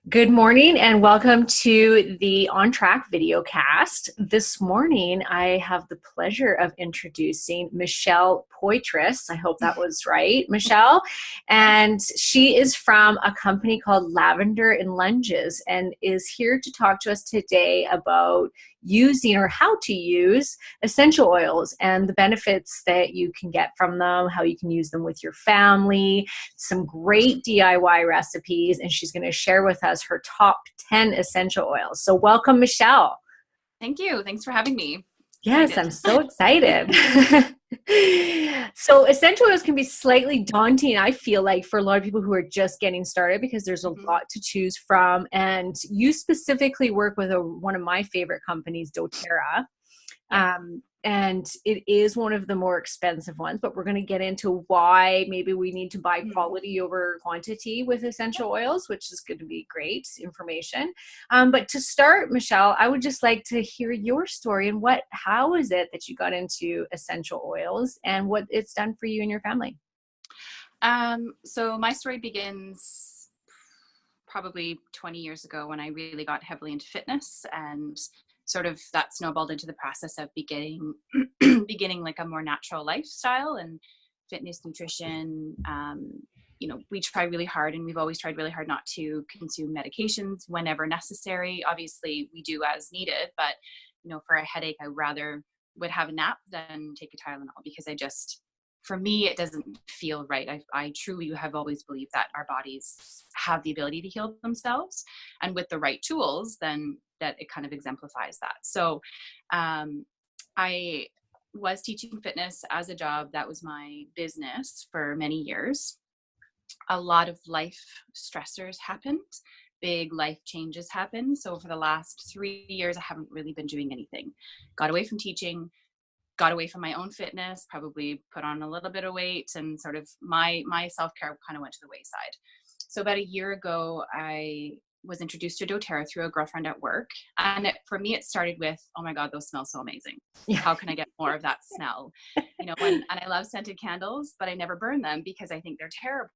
Good morning and welcome to the On Track video cast. This morning, I have the pleasure of introducing Mischell Poitras. I hope that was right, Mischell. And she is from a company called Lavender and Lunges and is here to talk to us today about using or how to use essential oils and the benefits that you can get from them, how you can use them with your family, some great DIY recipes, and she's going to share with us her top 10 essential oils. So welcome, Mischell. Thank you. Thanks for having me. Yes, I'm so excited. So essential oils can be slightly daunting, I feel like, for a lot of people who are just getting started because there's a lot to choose from. And you specifically work with one of my favorite companies, doTERRA. And it is one of the more expensive ones, but we're going to get into why maybe we need to buy quality over quantity with essential oils, which is going to be great information. But to start, Mischell, I would just like to hear your story and how is it that you got into essential oils and what it's done for you and your family? So my story begins probably 20 years ago when I really got heavily into fitness, and sort of that snowballed into the process of beginning like a more natural lifestyle and fitness, nutrition. We try really hard, and we've always tried really hard not to consume medications whenever necessary. Obviously we do as needed, but for a headache, I would have a nap than take a Tylenol, because for me, it doesn't feel right. I truly have always believed that our bodies have the ability to heal themselves, and with the right tools, then that it kind of exemplifies that. So I was teaching fitness as a job. That was my business for many years. A lot of life stressors happened. Big life changes happened. So for the last 3 years, I haven't really been doing anything. Got away from teaching, got away from my own fitness, probably put on a little bit of weight, and sort of my self-care kind of went to the wayside. So about a year ago, I was introduced to doTERRA through a girlfriend at work. And for me, it started with, oh my God, those smell so amazing. How can I get more of that smell? And I love scented candles, but I never burn them because I think they're terrible.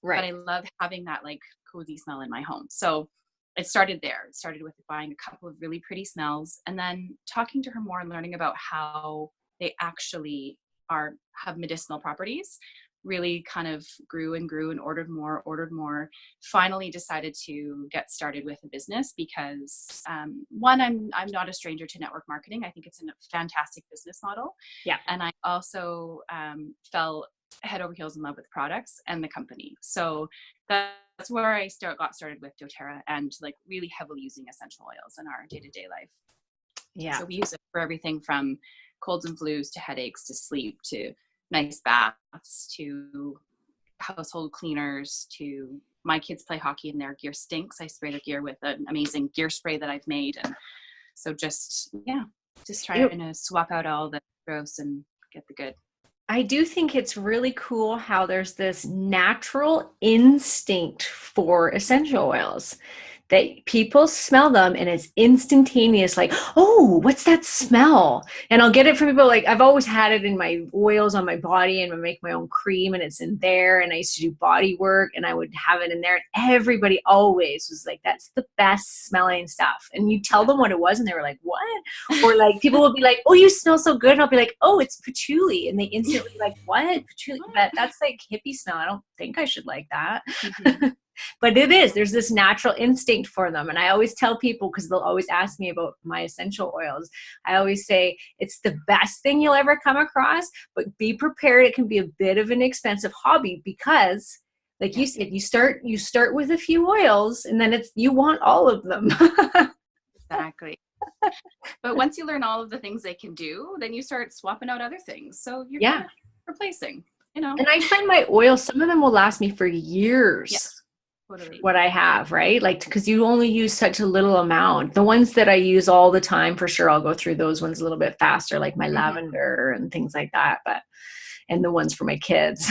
Right. But I love having that like cozy smell in my home. So it started there. It started with buying a couple of really pretty smells and then talking to her more and learning about how they actually have medicinal properties. Really kind of grew and ordered more. Finally decided to get started with a business because one, I'm not a stranger to network marketing. I think it's a fantastic business model. Yeah. And I also fell head over heels in love with products and the company. So that's where I got started with doTERRA and like really heavily using essential oils in our day-to-day life. Yeah. So we use it for everything from colds and flus to headaches to sleep to nice baths to household cleaners to my kids play hockey and their gear stinks. I spray their gear with an amazing gear spray that I've made. And so just trying to swap out all the gross and get the good. I do think it's really cool how there's this natural instinct for essential oils that people smell them and it's instantaneous, like, oh, what's that smell? And I'll get it from people like, I've always had it in my oils on my body, and I make my own cream and it's in there. And I used to do body work and I would have it in there. And everybody always was like, that's the best smelling stuff. And you tell them what it was and they were like, what? Or like people will be like, oh, you smell so good. And I'll be like, oh, it's patchouli. And they instantly like, what? Patchouli? That's like hippie smell. I don't think I should like that. Mm-hmm. But there's this natural instinct for them. And I always tell people, because they'll always ask me about my essential oils, I always say it's the best thing you'll ever come across, but be prepared. It can be a bit of an expensive hobby because, like you said, you start with a few oils and then you want all of them. Exactly. But once you learn all of the things they can do, then you start swapping out other things. So you're kind of replacing, And I find my oils, some of them will last me for years. Yeah. Totally. What I have, right? Like, because you only use such a little amount. The ones that I use all the time, for sure, I'll go through those ones a little bit faster, like my lavender and things like that. And the ones for my kids.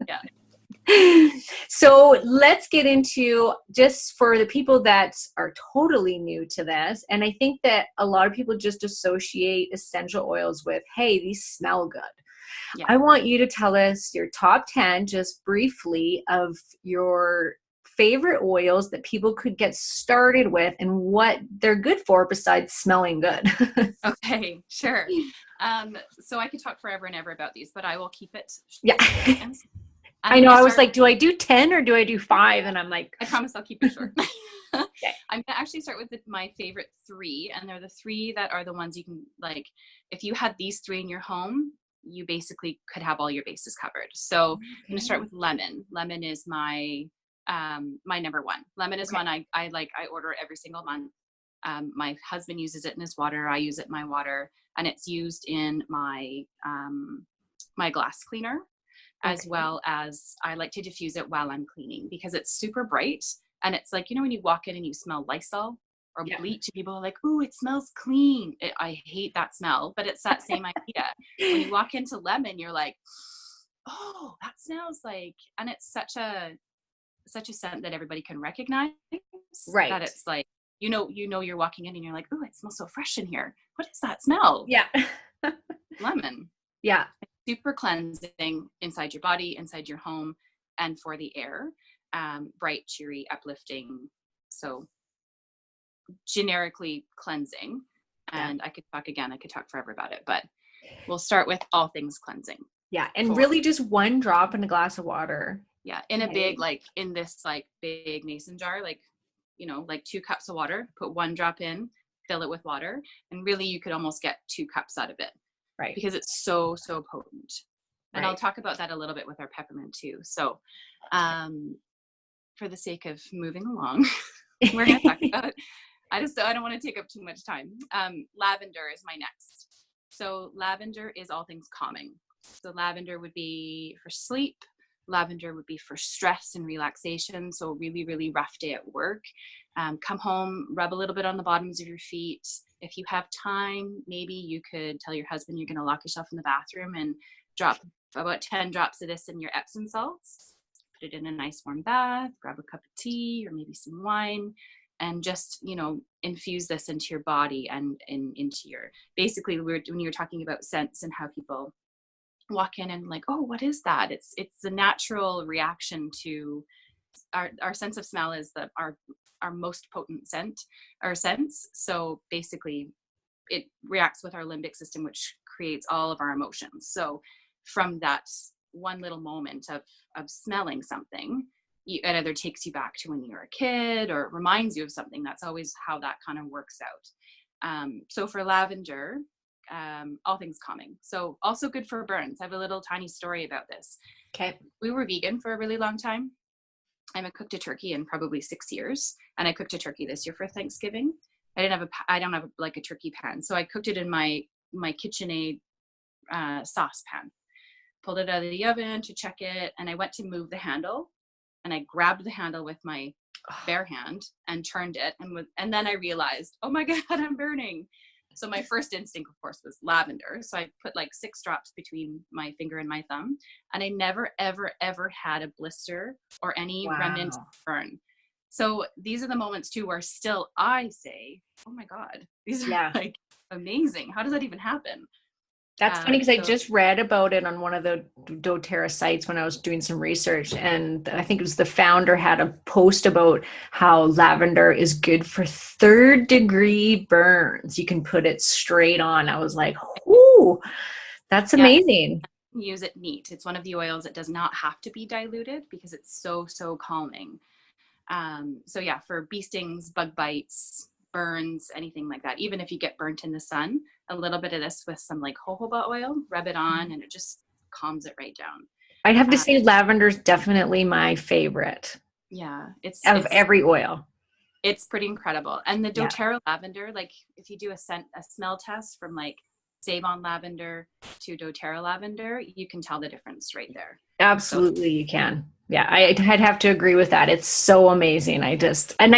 Yeah. So let's get into, just for the people that are totally new to this, and I think that a lot of people just associate essential oils with, hey, these smell good. Yeah. I want you to tell us your top 10, just briefly, of your favorite oils that people could get started with and what they're good for besides smelling good. Okay, sure. So I could talk forever and ever about these, but I will keep it Yeah. short and sweet. I'm I going know. to I was start. like, do I do 10 or do I do 5? And I'm like, I promise I'll keep it short. okay. I'm going to actually start with my favorite 3, and they're the 3 that are the ones you can, like, if you had these 3 in your home, you basically could have all your bases covered. So I'm going to start with lemon. Lemon is my my number 1. Lemon is one I like. I order it every single month. My husband uses it in his water. I use it in my water, and it's used in my my glass cleaner, as well as I like to diffuse it while I'm cleaning because it's super bright. And it's like, you know, when you walk in and you smell Lysol or bleach, people are like, "Ooh, it smells clean." I hate that smell, but it's that same idea. When you walk into lemon, you're like, "Oh, that smells like," and it's such a scent that everybody can recognize. Right. That it's like, you're walking in and you're like, "Ooh, it smells so fresh in here. What is that smell?" Yeah. Lemon. Yeah. Super cleansing inside your body, inside your home, and for the air. Bright, cheery, uplifting. So generically cleansing. And I could talk forever about it, but we'll start with all things cleansing. Yeah. And really just 1 drop in a glass of water. Yeah. In a big, like in this like big mason jar, like, like 2 cups of water, put 1 drop in, fill it with water. And really you could almost get 2 cups out of it. Right. Because it's so, so potent. And I'll talk about that a little bit with our peppermint too. So for the sake of moving along, we're going to talk about, I don't want to take up too much time. Lavender is my next. So lavender is all things calming. So lavender would be for sleep. Lavender would be for stress and relaxation. So really, really rough day at work. Come home, rub a little bit on the bottoms of your feet. If you have time, maybe you could tell your husband you're going to lock yourself in the bathroom and drop about 10 drops of this in your Epsom salts. Put it in a nice warm bath, grab a cup of tea or maybe some wine, and just, infuse this into your body and into your, basically when you're talking about scents and how people walk in and like, "Oh, what is that?" It's the natural reaction to our sense of smell is our most potent sense. So basically it reacts with our limbic system, which creates all of our emotions. So from that one little moment of smelling something, it either takes you back to when you were a kid or reminds you of something. That's always how that kind of works out. So for lavender, all things calming. So also good for burns. I have a little tiny story about this. Okay. We were vegan for a really long time. I haven't cooked a turkey in probably 6 years, and I cooked a turkey this year for Thanksgiving. I don't have like a turkey pan, so I cooked it in my KitchenAid saucepan. Pulled it out of the oven to check it, and I went to move the handle, and I grabbed the handle with my bare hand and turned it, and then I realized, oh my God, I'm burning. So my first instinct, of course, was lavender. So I put like 6 drops between my finger and my thumb, and I never, ever, ever had a blister or any remnant burn. So these are the moments too where still I say, oh my God, these are like amazing. How does that even happen? That's funny because I just read about it on one of the doTERRA sites when I was doing some research, and I think it was the founder had a post about how lavender is good for 3rd-degree burns. You can put it straight on. I was like, "Ooh, that's amazing." Use it neat. It's one of the oils that does not have to be diluted because it's so, so calming. So yeah, for bee stings, bug bites, burns, anything like that. Even if you get burnt in the sun, a little bit of this with some like jojoba oil, rub it on, and it just calms it right down. I'd have to say lavender's definitely my favorite. Yeah, it's every oil. It's pretty incredible. And the doTERRA lavender, like if you do a smell test from like Savon lavender to doTERRA lavender, you can tell the difference right there. Absolutely, you can. Yeah, I'd have to agree with that. It's so amazing. I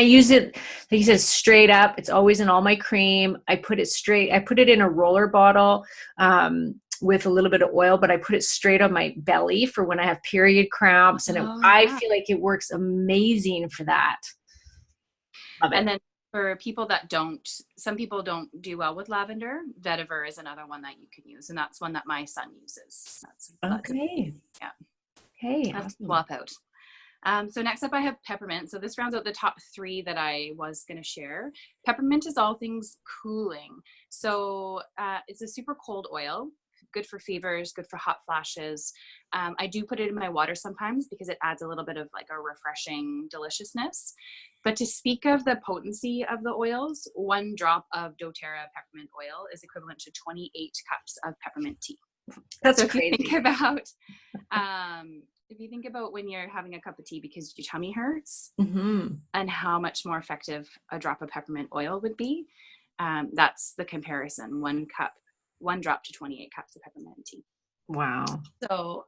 use it, like you said, straight up. It's always in all my cream. I put it in a roller bottle with a little bit of oil, but I put it straight on my belly for when I have period cramps. And I feel like it works amazing for that. Love it. And then For people that don't, some people don't do well with lavender, vetiver is another one that you can use. And that's one that my son uses. That's Okay. yeah, Okay. that's a Awesome. swap out. So next up I have peppermint. So this rounds out the top three that I was going to share. Peppermint is all things cooling. So it's a super cold oil, good for fevers, good for hot flashes. I do put it in my water sometimes because it adds a little bit of like a refreshing deliciousness. But to speak of the potency of the oils, 1 drop of doTERRA peppermint oil is equivalent to 28 cups of peppermint tea. That's So if you think crazy. about when you're having a cup of tea because your tummy hurts, Mm-hmm. and how much more effective a drop of peppermint oil would be, that's the comparison. 1 drop to 28 cups of peppermint tea. Wow. So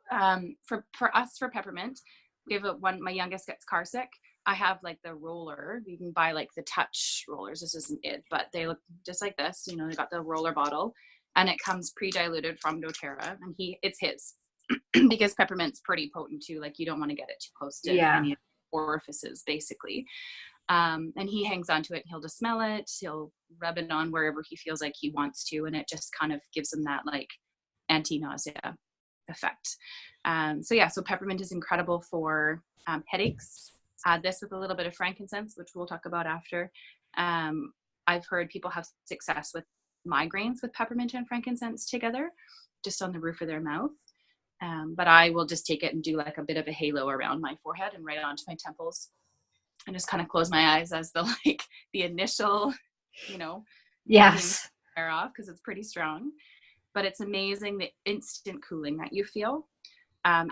for us, for peppermint, we have my youngest gets car sick. I have like the roller. You can buy like the touch rollers. This isn't it, but they look just like this. You know, they got the roller bottle, and it comes pre-diluted from doTERRA, and it's his because peppermint's pretty potent too. Like you don't want to get it too close to Yeah. any orifices, basically. And he hangs onto it. And he'll just smell it. He'll rub it on wherever he feels like he wants to, and it just kind of gives him that like anti-nausea effect. So peppermint is incredible for headaches. Add this with a little bit of frankincense, which we'll talk about after. I've heard people have success with migraines with peppermint and frankincense together, just on the roof of their mouth. But I will just take it and do like a bit of a halo around my forehead and right onto my temples, and just kind of close my eyes as the initial, knocking Yes. air off, because it's pretty strong. But it's amazing the instant cooling that you feel.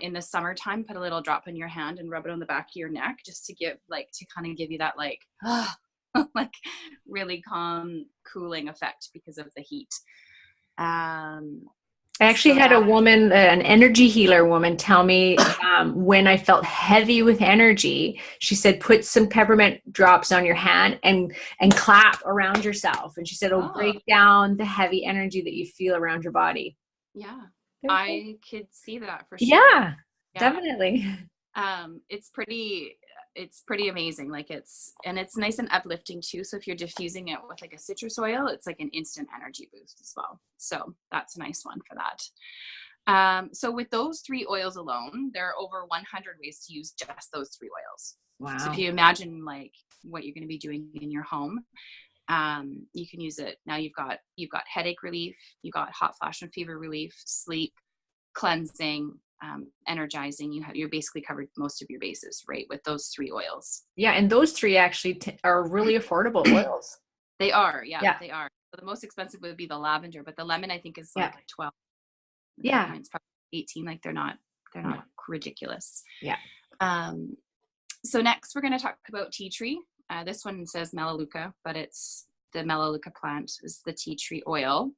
In the summertime, put a little drop in your hand and rub it on the back of your neck, just to kind of give you that like really calm cooling effect because of the heat. I actually had a woman, an energy healer woman, tell me when I felt heavy with energy, she said, put some peppermint drops on your hand and clap around yourself. And she said, it'll break down the heavy energy that you feel around your body. Yeah, I could see that for sure. Yeah, definitely. It's pretty amazing. Like it's nice and uplifting too. So if you're diffusing it with like a citrus oil, it's like an instant energy boost as well. So that's a nice one for that. So with those 3 oils alone, there are over 100 ways to use just those 3 oils. Wow. So if you imagine like what you're going to be doing in your home, you can use it. Now you've got headache relief, you've got hot flash and fever relief, sleep, cleansing, energizing. You're basically covered most of your bases, right, with those 3 oils. Yeah, and those 3 actually are really affordable oils. They are, they are. So the most expensive would be the lavender, but the lemon I think is like 12. Yeah, it's probably 18. Like they're not ridiculous. Yeah. So next we're going to talk about tea tree. This one says melaleuca, but it's the melaleuca plant is the tea tree oil.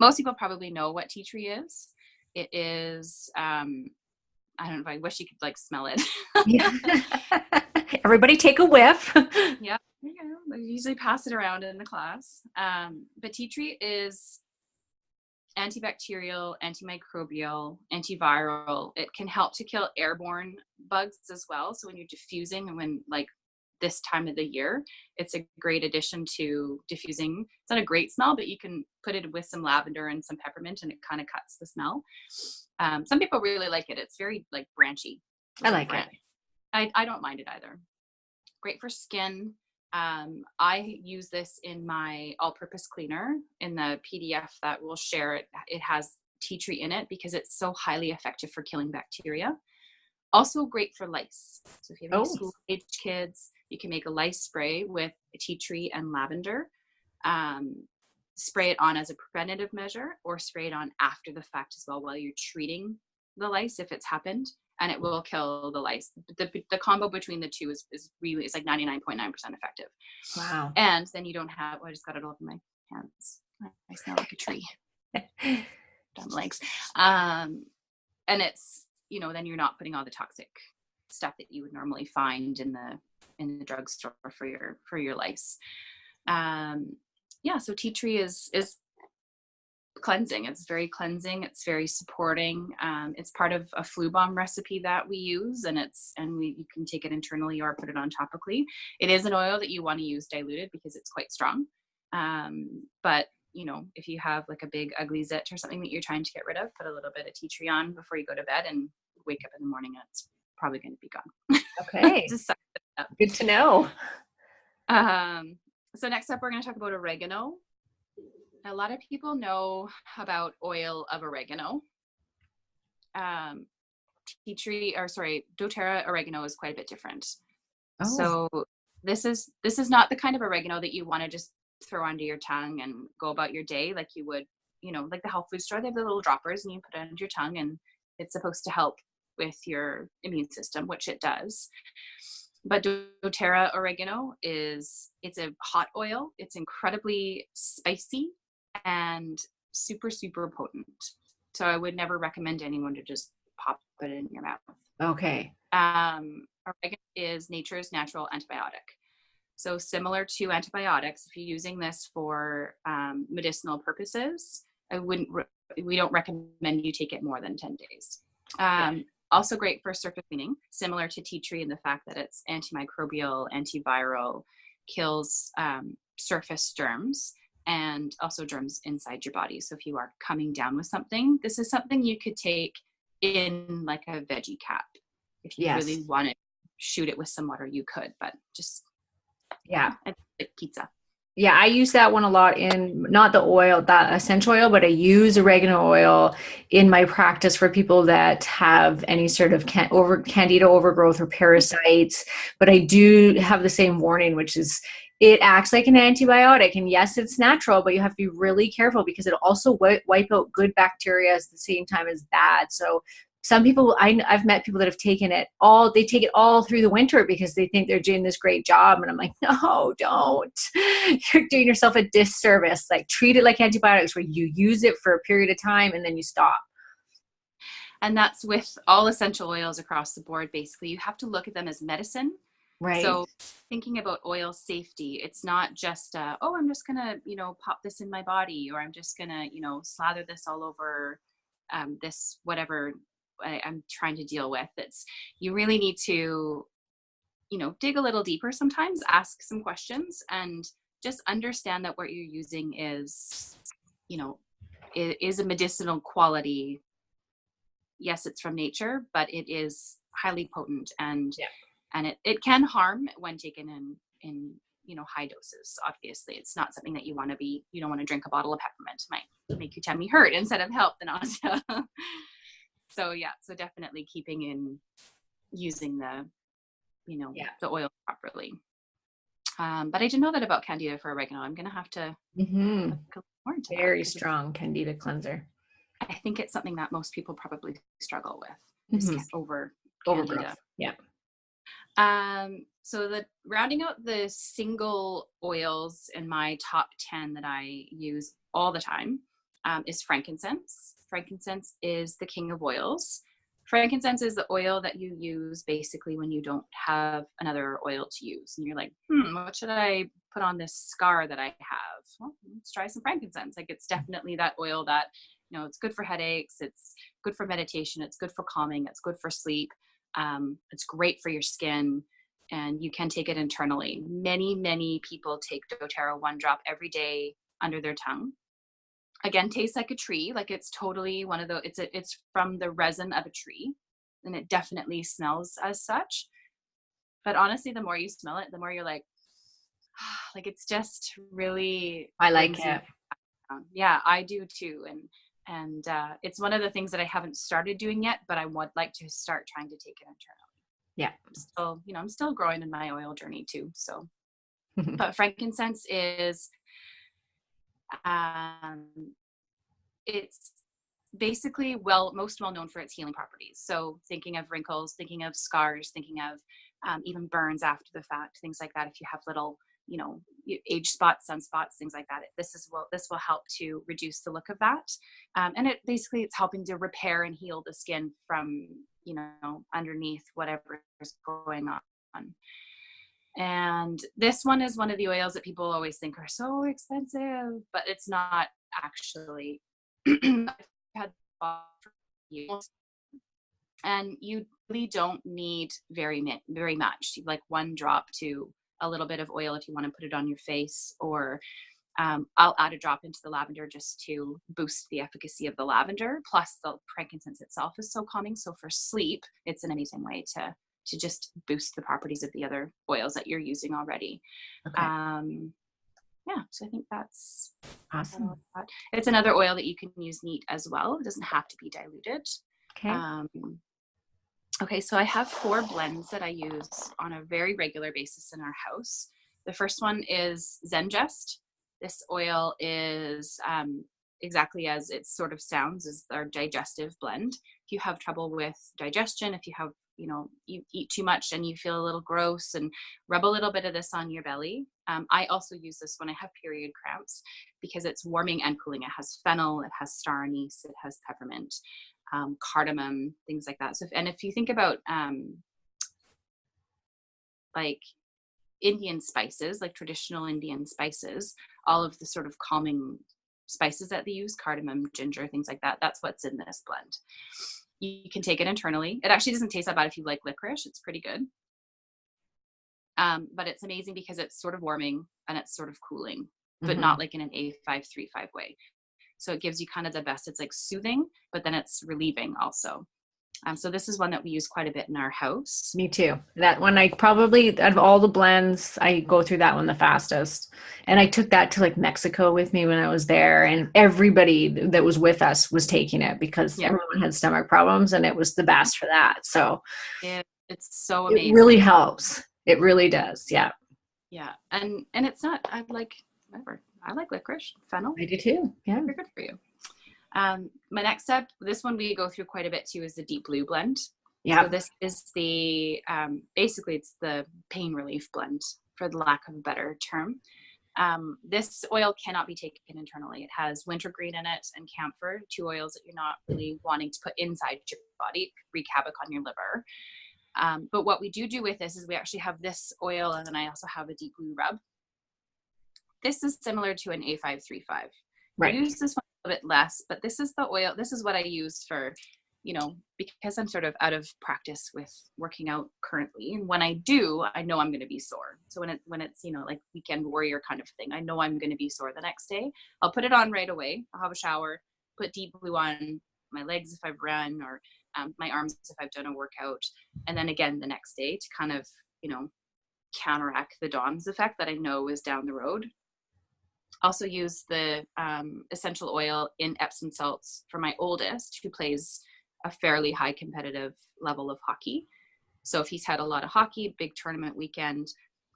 Most people probably know what tea tree is. It is, I don't know, I wish you could like smell it. Yeah. Everybody take a whiff. Yeah. I usually pass it around in the class. But tea tree is antibacterial, antimicrobial, antiviral. It can help to kill airborne bugs as well. So when you're diffusing and when like this time of the year, it's a great addition to diffusing. It's not a great smell, but you can put it with some lavender and some peppermint and it kind of cuts the smell. Some people really like it. It's very like branchy. I like it. I don't mind it either. Great for skin. I use this in my all-purpose cleaner in the PDF that we'll share. It has tea tree in it because it's so highly effective for killing bacteria. Also great for lice. So if you have any school-age kids, you can make a lice spray with tea tree and lavender. Spray it on as a preventative measure or spray it on after the fact as well while you're treating the lice if it's happened, and it will kill the lice. The combo between the two is really, it's like 99.9% effective. Wow. And then you don't have, I just got it all in my hands. I smell like a tree. Dumb legs. And it's, then you're not putting all the toxic stuff that you would normally find in the drugstore for your lice. So tea tree is cleansing. It's very cleansing. It's very supporting. It's part of a flu bomb recipe that we use, and you can take it internally or put it on topically. It is an oil that you want to use diluted because it's quite strong. But if you have like a big ugly zit or something that you're trying to get rid of, put a little bit of tea tree on before you go to bed and wake up in the morning and it's probably going to be gone. Okay. Just suck it up. Good to know. So next up, we're going to talk about oregano. A lot of people know about oil of oregano. doTERRA oregano is quite a bit different. Oh. So this is not the kind of oregano that you want to just throw under your tongue and go about your day like you would, like the health food store. They have the little droppers and you put it under your tongue and it's supposed to help with your immune system, which it does. But doTERRA oregano it's a hot oil. It's incredibly spicy and super, super potent. So I would never recommend anyone to just pop it in your mouth. Okay. Oregano is nature's natural antibiotic. So similar to antibiotics, if you're using this for medicinal purposes, we don't recommend you take it more than 10 days. Also great for surface cleaning, similar to tea tree in the fact that it's antimicrobial, antiviral, kills surface germs and also germs inside your body. So if you are coming down with something, this is something you could take in like a veggie cap. If you really want to shoot it with some water, you could, but just like pizza. Yeah, I use that one a lot in, not the oil, that essential oil, but I use oregano oil in my practice for people that have any sort of candida overgrowth or parasites. But I do have the same warning, which is it acts like an antibiotic. And yes, it's natural, but you have to be really careful because it'll also wipe out good bacteria at the same time as bad. So some people, I've met people that have taken it all, they take it all through the winter because they think they're doing this great job. And I'm like, no, don't. You're doing yourself a disservice. Like treat it like antibiotics where you use it for a period of time and then you stop. And that's with all essential oils across the board. Basically, you have to look at them as medicine. Right. So thinking about oil safety, it's not just, I'm just going to, pop this in my body, or I'm just going to, slather this all over this, whatever I'm trying to deal with. You really need to, dig a little deeper sometimes, ask some questions, and just understand that what you're using is a medicinal quality. Yes, it's from nature, but it is highly potent and it can harm when taken in high doses. Obviously, it's not something that you don't want to drink a bottle of peppermint. It might make your tummy hurt instead of help the nausea. So definitely using the oil properly. But I didn't know that about candida for oregano. I'm going to have to look more into very strong candida cleanser. I think it's something that most people probably struggle with. Just over candida. Yeah. So rounding out the single oils in my top 10 that I use all the time is frankincense. Frankincense is the king of oils. Frankincense is the oil that you use basically when you don't have another oil to use. And you're like, what should I put on this scar that I have? Well, let's try some frankincense. Like it's definitely that oil that, it's good for headaches. It's good for meditation. It's good for calming. It's good for sleep. It's great for your skin, and you can take it internally. Many, many people take doTERRA 1 drop every day under their tongue. Again, tastes like a tree. Like it's totally one of it's from the resin of a tree, and it definitely smells as such. But honestly, the more you smell it, the more you're like it's just really. I like it. Yeah, I do too. And it's one of the things that I haven't started doing yet, but I would like to start trying to take it internally. Yeah. I'm still growing in my oil journey too. So, but frankincense is, it's basically most well known for its healing properties. So thinking of wrinkles, thinking of scars, thinking of even burns after the fact, things like that. If you have little, age spots, sunspots, things like that, this will help to reduce the look of that. And it's helping to repair and heal the skin from, underneath whatever is going on. And this one is one of the oils that people always think are so expensive, but it's not actually. I've had for years, and you really don't need very much, like one drop to a little bit of oil if you want to put it on your face, or I'll add a drop into the lavender just to boost the efficacy of the lavender. Plus, the frankincense itself is so calming. So for sleep, it's an amazing way to just boost the properties of the other oils that you're using already. Okay. Yeah, so I think that's Awesome. it's another oil that you can use neat as well. It doesn't have to be diluted. Okay. Okay, so I have 4 blends that I use on a very regular basis in our house. The first one is Zengest. This oil is exactly as it sort of sounds, is our digestive blend. If you have trouble with digestion, if you have, you eat too much and you feel a little gross, and rub a little bit of this on your belly. I also use this when I have period cramps because it's warming and cooling. It has fennel, it has star anise, it has peppermint, cardamom, things like that. So, if you think about like Indian spices, like traditional Indian spices, all of the sort of calming spices that they use, cardamom, ginger, things like that, that's what's in this blend. You can take it internally. It actually doesn't taste that bad if you like licorice. It's pretty good. But it's amazing because it's sort of warming and it's sort of cooling, but not like in an A535 way. So it gives you kind of the best. It's like soothing, but then it's relieving also. So this is one that we use quite a bit in our house. Me too. That one, I probably, out of all the blends, I go through that one the fastest. And I took that to like Mexico with me when I was there, and everybody that was with us was taking it because everyone had stomach problems, and it was the best for that. So it's so amazing. It really helps. It really does. Yeah. Yeah. And it's not, I like licorice, fennel. I do too. Yeah. They're good for you. My next step, this one we go through quite a bit too, is the deep blue blend. Yeah. So this is the, basically it's the pain relief blend, for the lack of a better term. This oil cannot be taken internally. It has wintergreen in it and camphor, 2 oils that you're not really wanting to put inside your body, wreak havoc on your liver. But what we do with this is we actually have this oil, and then I also have a deep blue rub. This is similar to an A535. Right. I use this one a bit less, but this is the oil. This is what I use for, because I'm sort of out of practice with working out currently. And when I do, I know I'm going to be sore. So when it's, like weekend warrior kind of thing, I know I'm going to be sore the next day. I'll put it on right away. I'll have a shower, put deep blue on my legs if I've run, or my arms if I've done a workout. And then again, the next day to kind of, counteract the DOMS effect that I know is down the road. Also use the essential oil in Epsom salts for my oldest, who plays a fairly high competitive level of hockey. So if he's had a lot of hockey, big tournament weekend,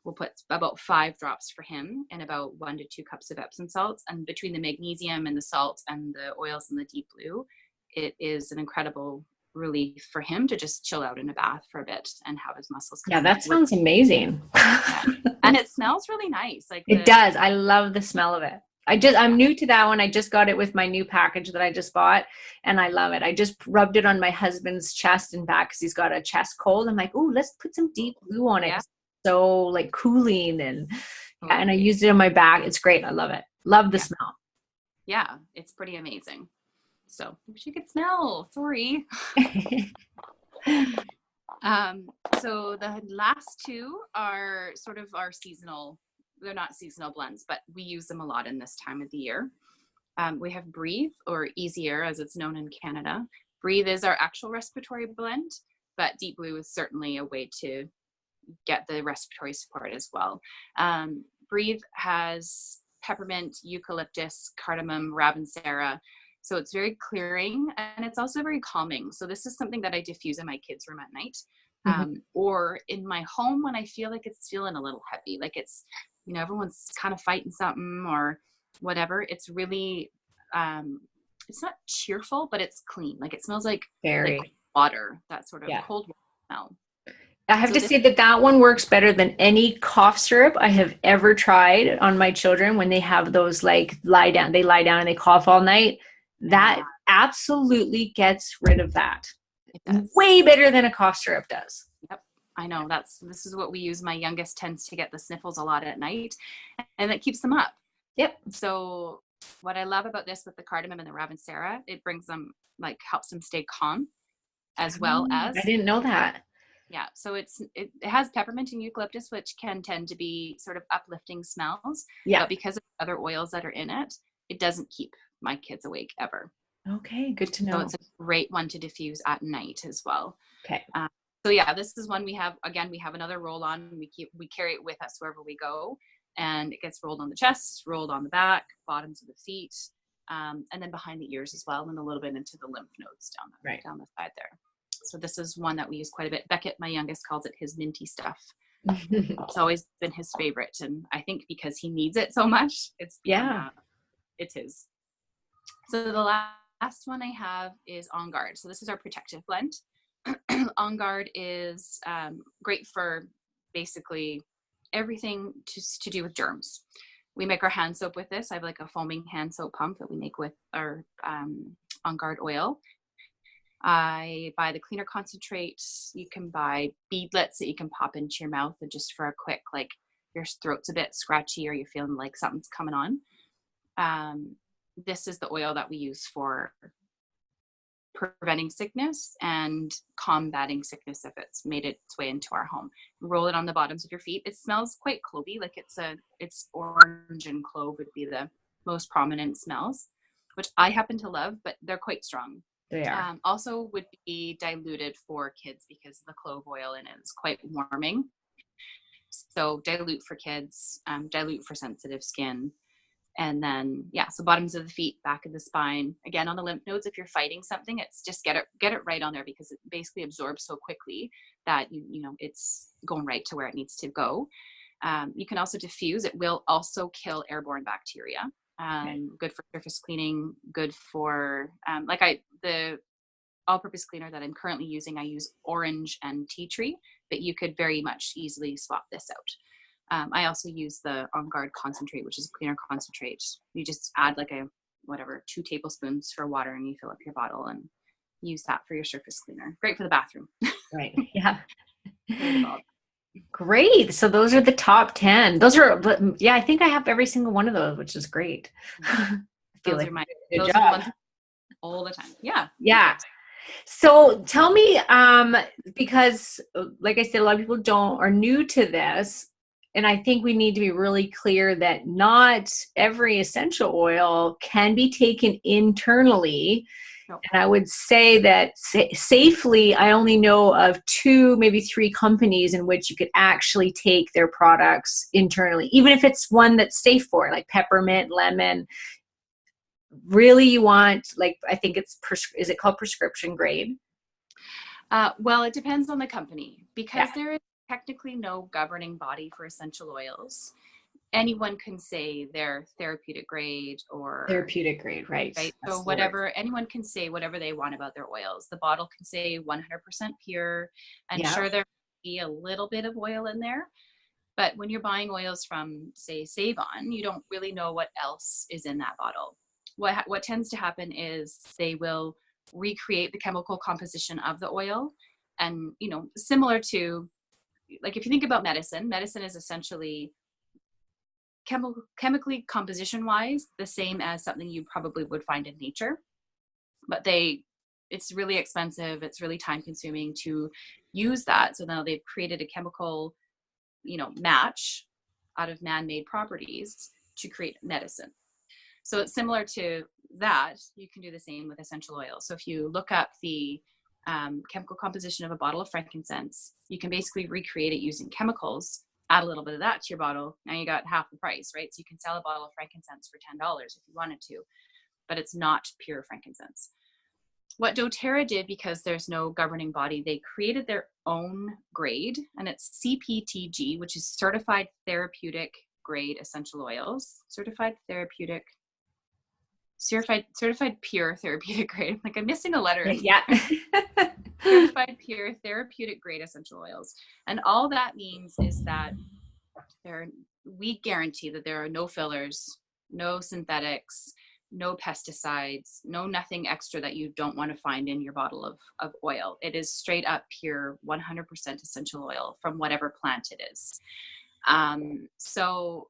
we'll put about 5 drops for him and about 1 to 2 cups of Epsom salts. And between the magnesium and the salt and the oils and the deep blue, it is an incredible relief for him to just chill out in a bath for a bit and have his muscles. Yeah, that sounds amazing. Yeah. And it smells really nice. It does. I love the smell of it. I'm new to that one. I just got it with my new package that I just bought, and I love it. I just rubbed it on my husband's chest and back because he's got a chest cold. I'm like, oh, let's put some deep blue on it. Yeah. So like cooling, and I used it on my back. It's great. I love it. Love the smell. Yeah, it's pretty amazing. So wish you could smell. Sorry. So the last 2 are sort of our seasonal. They're not seasonal blends, but we use them a lot in this time of the year. We have Breathe, or Easier as it's known in Canada. Breathe is our actual respiratory blend, but Deep Blue is certainly a way to get the respiratory support as well. Breathe has peppermint, eucalyptus, cardamom, rabansara. So it's very clearing, and it's also very calming. So this is something that I diffuse in my kids' room at night, or in my home when I feel like it's feeling a little heavy, like it's, everyone's kind of fighting something or whatever. It's really, it's not cheerful, but it's clean. Like it smells like water, that sort of cold water smell. I have to say that one works better than any cough syrup I have ever tried on my children when they have those like lie down and they cough all night. That absolutely gets rid of that. It does. Way better than a cough syrup does. Yep. I know this is what we use. My youngest tends to get the sniffles a lot at night, and that keeps them up. Yep. So What I love about this with the cardamom and the ravensara, it brings them, like, helps them stay calm, as well I as, didn't know that. yeah. So it has peppermint and eucalyptus, which can tend to be sort of uplifting smells, Yeah. but because of the other oils that are in it, it doesn't keep my kids awake ever. Okay, good to So know. it's a great one to diffuse at night as well. Okay. So yeah, this is one we have. Again, we have another roll on. We carry it with us wherever we go, and it gets rolled on the chest, rolled on the back, bottoms of the feet, and then behind the ears as well, and a little bit into the lymph nodes Right. down the side there. So this is one that we use quite a bit. Beckett, my youngest, calls it his minty stuff. It's always been his favorite, and I think because he needs it so much, it's become it's his. So the last one I have is On Guard. So this is our protective blend. On Guard is great for basically everything to do with germs. We make our hand soap with this. I have like a foaming hand soap pump that we make with our On Guard oil. I buy the cleaner concentrate. You can buy beadlets that you can pop into your mouth, and just for a quick, like, your throat's a bit scratchy or you're feeling like something's coming on. This is the oil that we use for preventing sickness and combating sickness if it's made its way into our home. Roll it on the bottoms of your feet. It smells quite clovey, like it's orange and clove would be the most prominent smells, which I happen to love, but they're quite strong. They are. Also would be diluted for kids because the clove oil in it is quite warming. So dilute for kids, dilute for sensitive skin. And then, yeah, so bottoms of the feet, back of the spine. Again, on the lymph nodes, if you're fighting something, it's just get it right on there, because it basically absorbs so quickly that, you know, it's going right to where it needs to go. You can also diffuse. It will also kill airborne bacteria. Good for surface cleaning, good for, the all-purpose cleaner that I'm currently using, I use orange and tea tree, but you could very much easily swap this out. I also use the On Guard concentrate, which is a cleaner concentrate. You just add like 2 tablespoons for water, and you fill up your bottle and use that for your surface cleaner. Great for the bathroom. Right. Yeah. Great. Great. So those are the top 10. Those are, yeah, I think I have every single one of those, which is great. I feel Those like are my, good those job. are the ones all the time. Yeah. Yeah. So tell me, because like I said, a lot of people are new to this. And I think we need to be really clear that not every essential oil can be taken internally. Nope. And I would say that safely, I only know of 2, maybe 3 companies in which you could actually take their products internally, even if it's one that's safe for it, like peppermint, lemon. Really, you want, like, I think it's, is it called prescription grade? Well, it depends on the company, because Yeah. there is technically no governing body for essential oils. Anyone can say they're therapeutic grade or Therapeutic grade, right? right. That's So the word. whatever, anyone can say whatever they want about their oils. The bottle can say 100% pure, and Yeah. sure, there may be a little bit of oil in there. But when you're buying oils from, say, Save On, you don't really know what else is in that bottle. What tends to happen is they will recreate the chemical composition of the oil, and, you know, similar to, like, if you think about medicine is essentially chemically composition wise the same as something you probably would find in nature, but it's really expensive, it's really time consuming to use that. So now they've created a chemical, you know, match out of man-made properties to create medicine. So it's similar to that. You can do the same with essential oils. So if you look up the chemical composition of a bottle of frankincense, you can basically recreate it using chemicals, add a little bit of that to your bottle. Now you got half the price, right? So you can sell a bottle of frankincense for $10 if you wanted to, but it's not pure frankincense. What doTERRA did, because there's no governing body, they created their own grade, and it's CPTG, which is Certified Therapeutic Grade Essential Oils. Certified Pure Therapeutic Grade. Like, I'm missing a letter. Yeah. Certified Pure Therapeutic Grade Essential Oils. And all that means is that we guarantee that there are no fillers, no synthetics, no pesticides, no nothing extra that you don't want to find in your bottle of oil. It is straight up pure 100% essential oil from whatever plant it is. So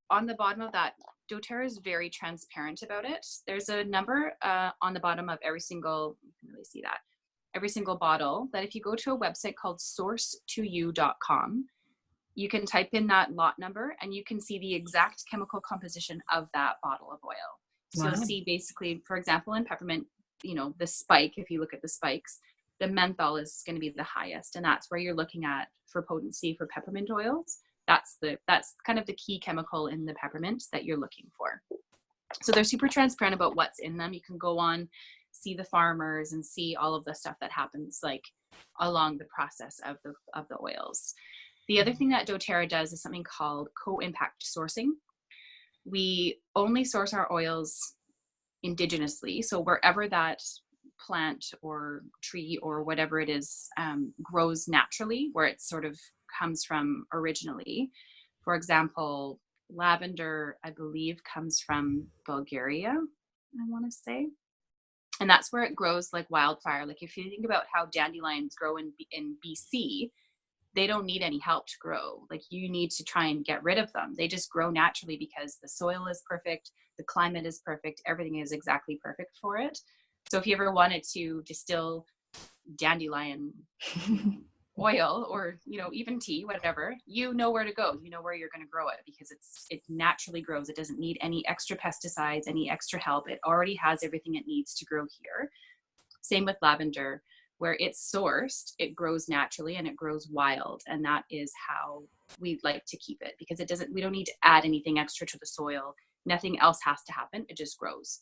on the bottom of that doTERRA is very transparent about it. There's a number on the bottom of every single, you can really see that, every single bottle, that if you go to a website called source2u.com, you can type in that lot number and you can see the exact chemical composition of that bottle of oil. So Wow. you'll see basically, for example, in peppermint, you know, the spike, if you look at the spikes, the menthol is going to be the highest. And that's where you're looking at for potency for peppermint oils. That's kind of the key chemical in the peppermint that you're looking for. So they're super transparent about what's in them. You can go on, see the farmers and see all of the stuff that happens like along the process of the oils. The other thing that doTERRA does is something called co-impact sourcing. We only source our oils indigenously. So wherever that plant or tree or whatever it is grows naturally, where it sort of comes from originally. For example, lavender, I believe, comes from Bulgaria, I want to say. And that's where it grows like wildfire. Like if you think about how dandelions grow in BC, they don't need any help to grow. Like you need to try and get rid of them. They just grow naturally because the soil is perfect, the climate is perfect, everything is exactly perfect for it. So if you ever wanted to distill dandelion oil or, you know, even tea, whatever, you know where to go. You know where you're going to grow it because it naturally grows. It doesn't need any extra pesticides, any extra help. It already has everything it needs to grow here. Same with lavender. Where it's sourced, it grows naturally and it grows wild. And that is how we like to keep it because we don't need to add anything extra to the soil. Nothing else has to happen. It just grows.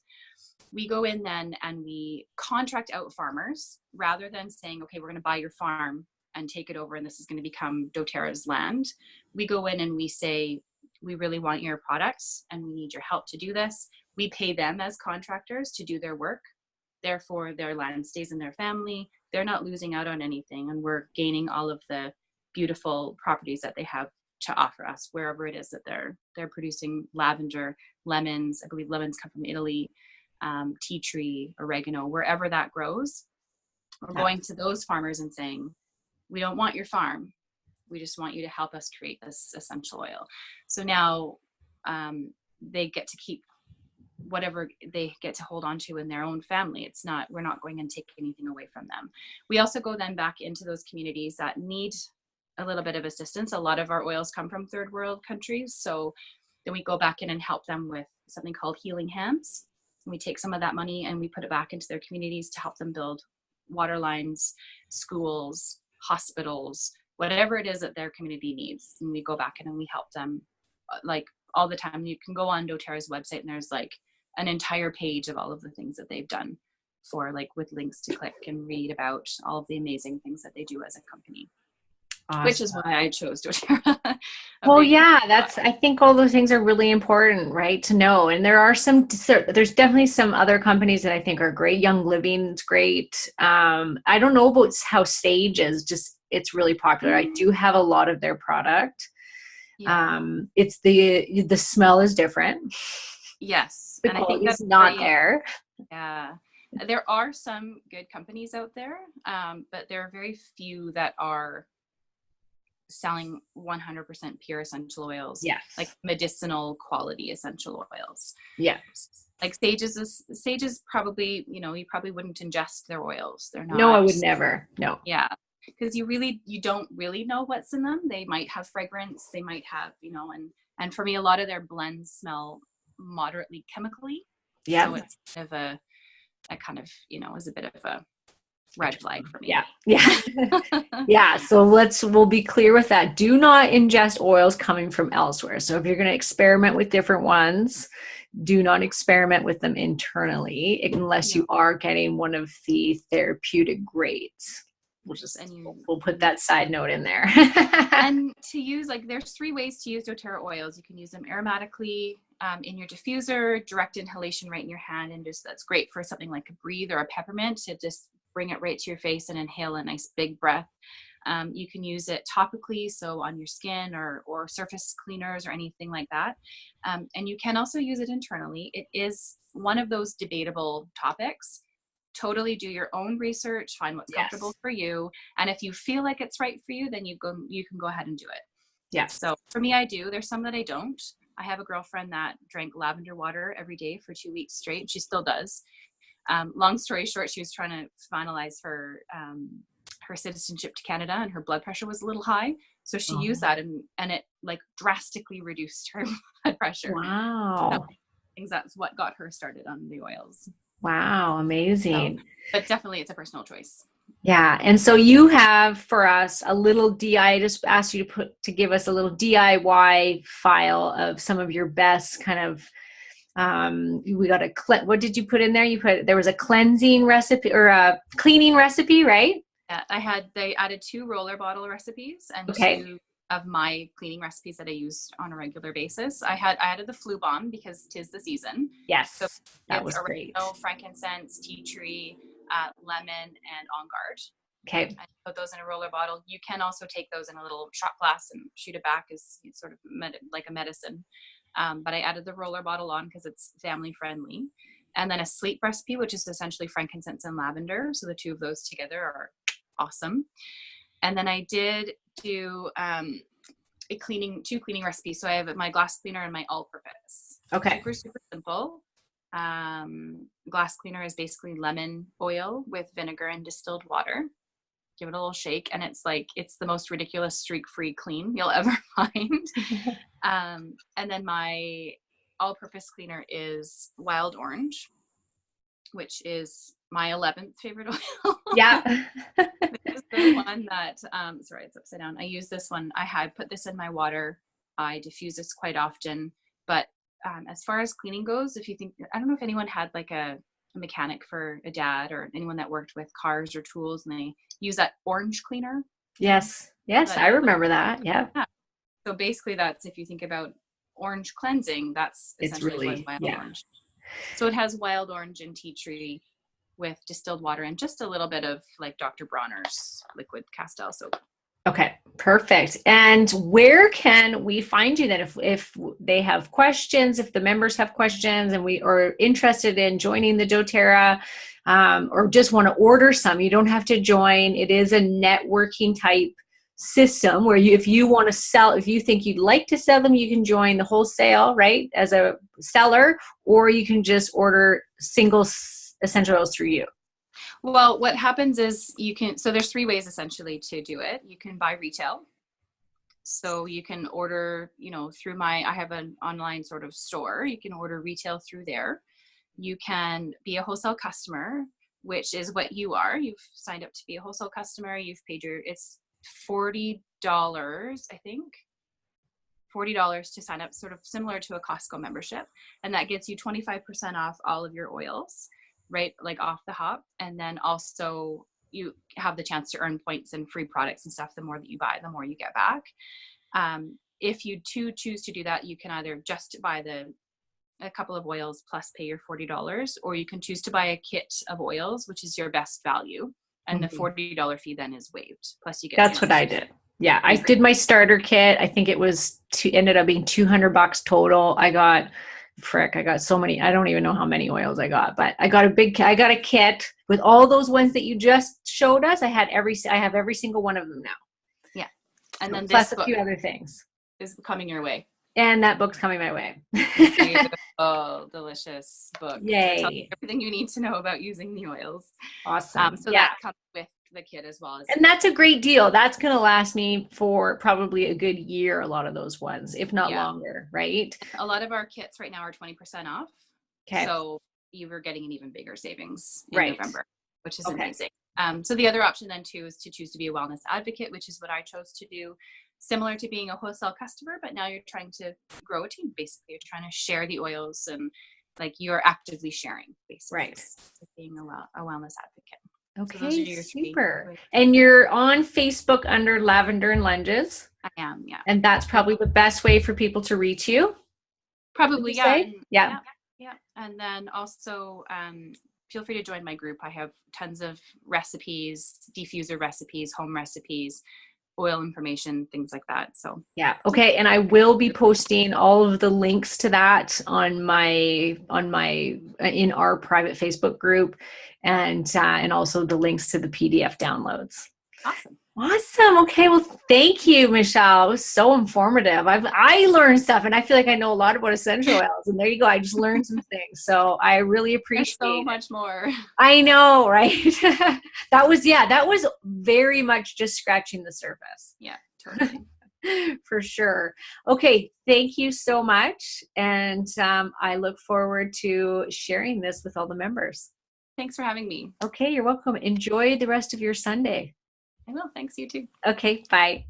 We go in then and we contract out farmers rather than saying, okay, we're going to buy your farm and take it over and this is going to become doTERRA's land. We go in and we say, we really want your products and we need your help to do this. We pay them as contractors to do their work. Therefore, their land stays in their family. They're not losing out on anything. And we're gaining all of the beautiful properties that they have to offer us wherever it is that they're producing lavender, lemons. I believe lemons come from Italy, tea tree, oregano, wherever that grows. We're going to those farmers and saying, we don't want your farm. We just want you to help us create this essential oil. So now they get to keep whatever they get to hold on to in their own family. We're not going and take anything away from them. We also go then back into those communities that need a little bit of assistance. A lot of our oils come from third world countries. So then we go back in and help them with something called Healing Hands. And we take some of that money and we put it back into their communities to help them build water lines, schools, hospitals, whatever it is that their community needs. And we go back in and we help them like all the time. You can go on doTERRA's website and there's like an entire page of all of the things that they've done for like with links to click and read about all of the amazing things that they do as a company. Awesome. Which is why I chose doTERRA. Well, yeah, I think all those things are really important, right, to know. And there's definitely some other companies that I think are great. Young Living's great. I don't know about how Sage is, just it's really popular. I do have a lot of their product. Yeah. It's the smell is different. Yes. The quality is not there. Yeah. There are some good companies out there, but there are very few that are selling 100% pure essential oils. Yes. Like medicinal quality essential oils. Yes. Like Sage is probably, you probably wouldn't ingest their oils. They're not. No, I would never. No. Yeah. Because you don't really know what's in them. They might have fragrance. They might have, and for me, a lot of their blends smell moderately chemically. Yeah. So it's kind of a kind of, is a bit of a red flag for me. Yeah. Yeah. Yeah. So we'll be clear with that. Do not ingest oils coming from elsewhere. So if you're going to experiment with different ones, do not experiment with them internally unless you are getting one of the therapeutic grades. We'll put that side note in there. And to use, there's 3 ways to use doTERRA oils. You can use them aromatically in your diffuser, direct inhalation right in your hand, and that's great for something like a breathe or a peppermint to just bring it right to your face and inhale a nice big breath. You can use it topically, so on your skin or surface cleaners or anything like that. And you can also use it internally. It is one of those debatable topics. Totally do your own research, find what's comfortable for you. And if you feel like it's right for you, then you can go ahead and do it. Yes. So for me, I do. There's some that I don't. I have a girlfriend that drank lavender water every day for 2 weeks straight. She still does. Long story short, she was trying to finalize her citizenship to Canada, and her blood pressure was a little high. So she used Oh, that, and it like drastically reduced her blood pressure. So wow. that's what got her started on the oils. Wow. So, Amazing. but definitely it's a personal choice. Yeah. And so you have for us a little I just asked you to give us a little DIY file of some of your best kind of, we got what did you put in there? There was a cleansing recipe or a cleaning recipe, right? Yeah, they added 2 roller bottle recipes and Okay. 2 of my cleaning recipes that I use on a regular basis. I added the Flu Bomb because 'tis the season. So Yes. That it's was great. oregano, frankincense, tea tree, lemon, and on guard. Okay. I put those in a roller bottle. You can also take those in a little shot glass and shoot it back as sort of like a medicine. But I added the roller bottle on because it's family friendly. And then a sleep recipe, which is essentially frankincense and lavender. So the 2 of those together are awesome. And then I did do 2 cleaning recipes. So I have my glass cleaner and my all-purpose. Okay. Super, super simple. Glass cleaner is basically lemon oil with vinegar and distilled water. Give it a little shake, and it's the most ridiculous streak-free clean you'll ever find. And then my all-purpose cleaner is wild orange, which is my 11th favorite oil. Yeah. This is the one that, sorry, it's upside down. I use this one. I put this in my water. I diffuse this quite often. But as far as cleaning goes, I don't know if anyone had like a mechanic for a dad or anyone that worked with cars or tools, and they use that orange cleaner. Yes. Yes. I remember that. Yeah. Yeah. So basically that's, if you think about orange cleansing, that's It's essentially what really, wild yeah. orange. So it has wild orange and tea tree with distilled water and just a little bit of like Dr. Bronner's liquid castile soap. Okay, perfect. And where can we find you then if they have questions, if the members have questions and we are interested in joining the doTERRA, or just want to order some, you don't have to join. It is a networking type system where if you want to sell, if you think you'd like to sell them, you can join the wholesale, right, as a seller, or you can just order single essential oils through you. Well, what happens is so there's 3 ways essentially to do it. You can buy retail. So you can order, through I have an online sort of store. You can order retail through there. You can be a wholesale customer, which is what you are. You've signed up to be a wholesale customer. You've paid it's $40, I think. $40 to sign up, sort of similar to a Costco membership. And that gets you 25% off all of your oils, right? Like off the hop. And then also you have the chance to earn points and free products and stuff. The more that you buy, the more you get back. If you choose to do that, you can either just buy a couple of oils plus pay your $40, or you can choose to buy a kit of oils, which is your best value. And the $40 fee then is waived. Plus you get. That's what I did. Yeah, I did my starter kit. I think it was ended up being $200 total. I got so many. I don't even know how many oils I got, but I got a kit with all those ones that you just showed us. I have every single one of them now. Yeah. And then plus a few other things is coming your way. And that book's coming my way. Oh, delicious book. Yay. It tells you everything you need to know about using the oils. Awesome. So that comes with the kit as well. And that's a great deal. That's going to last me for probably a good year, a lot of those ones, if not longer, right? A lot of our kits right now are 20% off. Okay. So you were getting an even bigger savings in November, which is amazing. So the other option then too is to choose to be a wellness advocate, which is what I chose to do. Similar to being a wholesale customer, but now you're trying to grow a team. Basically, you're trying to share the oils, and like you're actively sharing, basically. Right. Being a wellness advocate. Okay, so super. And you're on Facebook under Lavender and Lunges. I am, yeah. And that's probably the best way for people to reach you. Probably, yeah. Yeah. And then also, feel free to join my group. I have tons of recipes, diffuser recipes, home recipes, oil information, things like that. So yeah. Okay. And I will be posting all of the links to that in our private Facebook group, and also the links to the PDF downloads. Awesome. Awesome. Okay. Well, thank you, Michelle. It was so informative. I learned stuff, and I feel like I know a lot about essential oils. And there you go. I just learned some things. So I really There's appreciate so it. much more. I know, right? That was very much just scratching the surface. Yeah, totally. For sure. Okay. Thank you so much. And I look forward to sharing this with all the members. Thanks for having me. Okay. You're welcome. Enjoy the rest of your Sunday. I will. Thanks, you too. Okay. Bye.